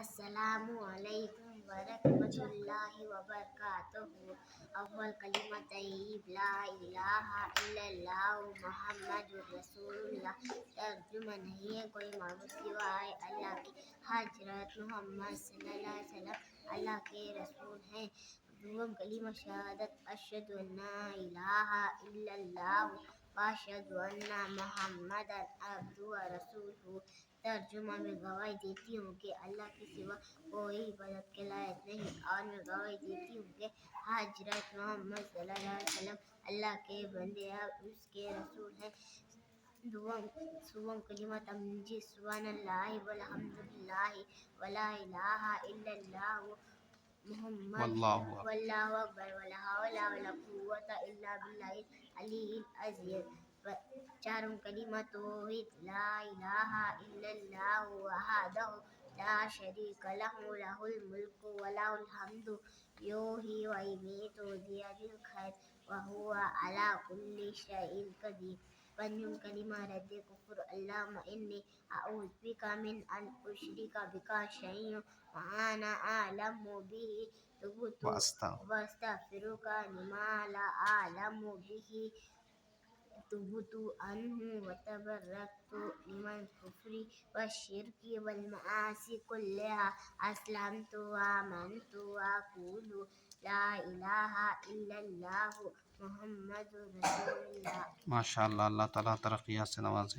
السلام علیکم ورحمۃ اللہ وبرکاتہ۔ اول کلمہ طیب لا الہ الا اللہ محمد رسول اللہ۔ ترجمہ نہیں ہے کوئی معبود سوائے اللہ کی، حضرت محمد صلی اللہ علیہ وسلم اللہ کے رسول ہیں۔ دوم کلمہ شہادت اشہد ان لا الہ الا اللہ واشہد ان محمدا عبدہ ورسولہ۔ ترجمہ میں گواہی دیتی ہوں کہ اللہ کے سوا کوئی عبادت کے لائق نہیں، اور میں گواہی دیتی ہوں کہ حضرت محمد صلی اللہ علیہ وسلم اللہ کے بندے اور اس کے رسول ہیں۔ دوم کلمہ تمجید سبحان اللہ والحمد للہ ولا الہ الا اللہ محمد واللہ اکبر ولا حول ولا قوۃ الا باللہ العلی العظیم۔ چارم کلمہ توحید لا الہ الا اللہ وحدہ لا شریک لہ لہ الملک ولہ الحمد یحیی ویمیت بیدہ الخیر وہو علی کل شیء قدیر۔ پنجم کلمہ رد کفر اللہم انی اعوذ بک من ان اشرک بک شیئا وانا اعلم بہ تبت واستغفرک لما لا اعلم بہ تبت عنہ وتبرأت من الکفر والشرک والمعاصی کلہا اسلمت وآمنت وأقول لا الہ الا اللہ محمد رسول اللہ۔ ماشاء اللہ، اللہ تعالیٰ ترقیات سے نوازے۔